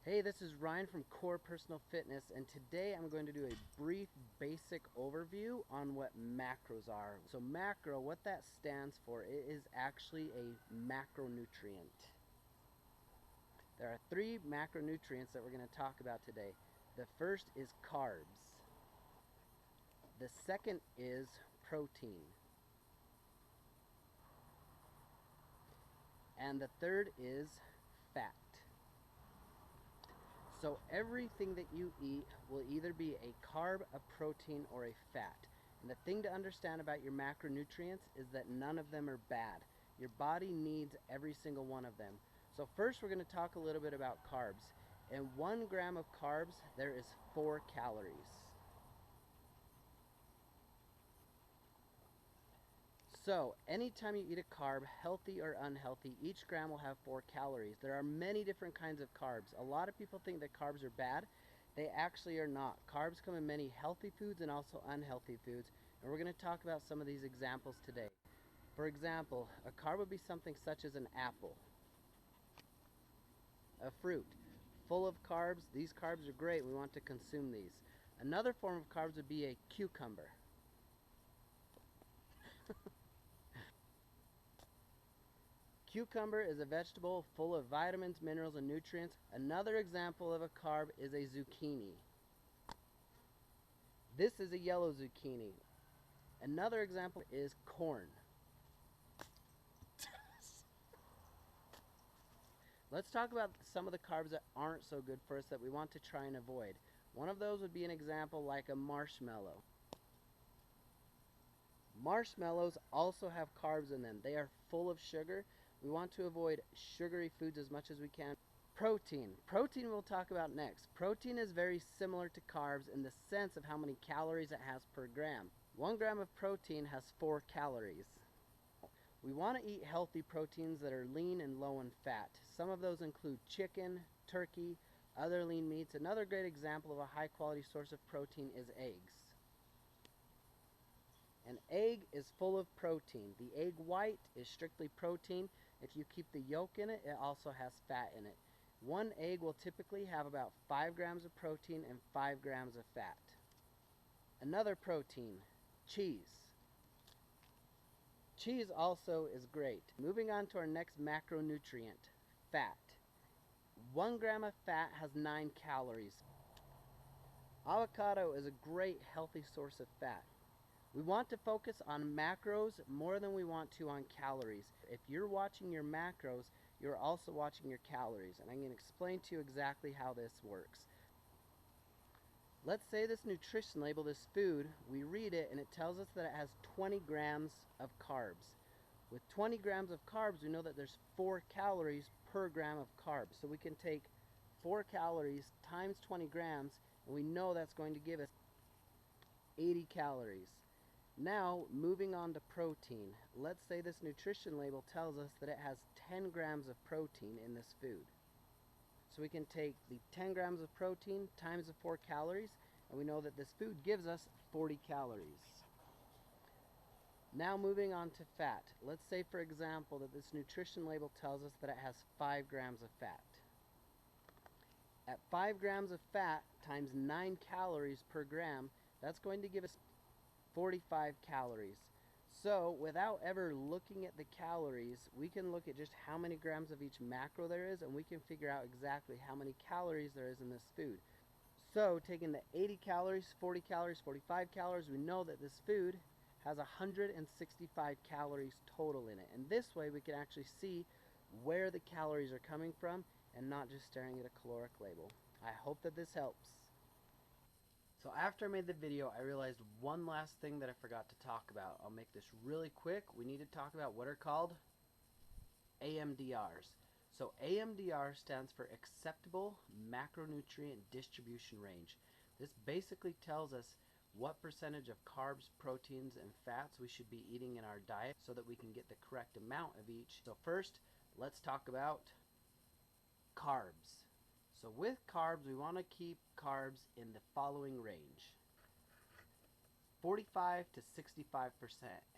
Hey, this is Ryan from Core Personal Fitness, and today I'm going to do a brief basic overview on what macros are. So macro, what that stands for, it is actually a macronutrient. There are three macronutrients that we're going to talk about today. The first is carbs. The second is protein. And the third is fat. So everything that you eat will either be a carb, a protein, or a fat. And the thing to understand about your macronutrients is that none of them are bad. Your body needs every single one of them. So first we're going to talk a little bit about carbs. In 1 gram of carbs, there is 4 calories. So, anytime you eat a carb, healthy or unhealthy, each gram will have 4 calories. There are many different kinds of carbs. A lot of people think that carbs are bad. They actually are not. Carbs come in many healthy foods and also unhealthy foods. And we're going to talk about some of these examples today. For example, a carb would be something such as an apple, a fruit. Full of carbs. These carbs are great. We want to consume these. Another form of carbs would be a cucumber. Cucumber is a vegetable full of vitamins, minerals, and nutrients. Another example of a carb is a zucchini. This is a yellow zucchini. Another example is corn. Let's talk about some of the carbs that aren't so good for us that we want to try and avoid. One of those would be an example like a marshmallow. Marshmallows also have carbs in them. They are full of sugar. We want to avoid sugary foods as much as we can. Protein. Protein we'll talk about next. Protein is very similar to carbs in the sense of how many calories it has per gram. 1 gram of protein has 4 calories. We want to eat healthy proteins that are lean and low in fat. Some of those include chicken, turkey, other lean meats. Another great example of a high quality source of protein is eggs. An egg is full of protein. The egg white is strictly protein. If you keep the yolk in it, it also has fat in it. One egg will typically have about 5 grams of protein and 5 grams of fat. Another protein, cheese. Cheese also is great. Moving on to our next macronutrient, fat. 1 gram of fat has 9 calories. Avocado is a great healthy source of fat. We want to focus on macros more than we want to on calories. If you're watching your macros, you're also watching your calories, and I'm going to explain to you exactly how this works. Let's say this nutrition label, this food, we read it and it tells us that it has 20 grams of carbs. With 20 grams of carbs, we know that there's 4 calories per gram of carbs. So we can take 4 calories times 20 grams, and we know that's going to give us 80 calories. Now, moving on to protein. Let's say this nutrition label tells us that it has 10 grams of protein in this food. So we can take the 10 grams of protein times the 4 calories, and we know that this food gives us 40 calories. Now moving on to fat. Let's say, for example, that this nutrition label tells us that it has 5 grams of fat. At 5 grams of fat times 9 calories per gram, that's going to give us 45 calories. So without ever looking at the calories, we can look at just how many grams of each macro there is, and we can figure out exactly how many calories there is in this food. So taking the 80 calories, 40 calories, 45 calories, we know that this food has 165 calories total in it. And this way we can actually see where the calories are coming from and not just staring at a caloric label. I hope that this helps. So after I made the video, I realized one last thing that I forgot to talk about. I'll make this really quick. We need to talk about what are called AMDRs. So AMDR stands for Acceptable Macronutrient Distribution Range. This basically tells us what percentage of carbs, proteins, and fats we should be eating in our diet so that we can get the correct amount of each. So first, let's talk about carbs. So with carbs, we want to keep carbs in the following range: 45 to 65%.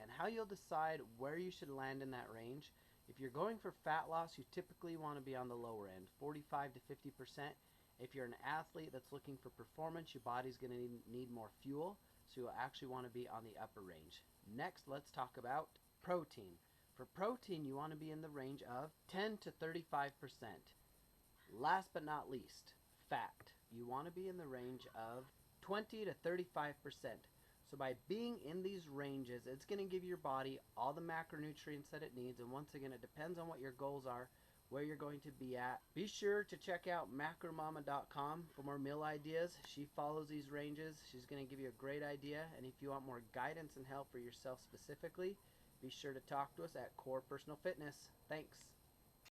And how you'll decide where you should land in that range If you're going for fat loss, you typically want to be on the lower end, 45 to 50%. If you're an athlete that's looking for performance, your body's going to need more fuel, so you'll actually want to be on the upper range. Next, let's talk about protein. For protein, you want to be in the range of 10 to 35%. Last but not least, fat. You want to be in the range of 20 to 35%. So by being in these ranges, it's going to give your body all the macronutrients that it needs. And once again, it depends on what your goals are, where you're going to be at. Be sure to check out macromama.com for more meal ideas. She follows these ranges. She's going to give you a great idea. And if you want more guidance and help for yourself specifically, be sure to talk to us at Core Personal Fitness. Thanks.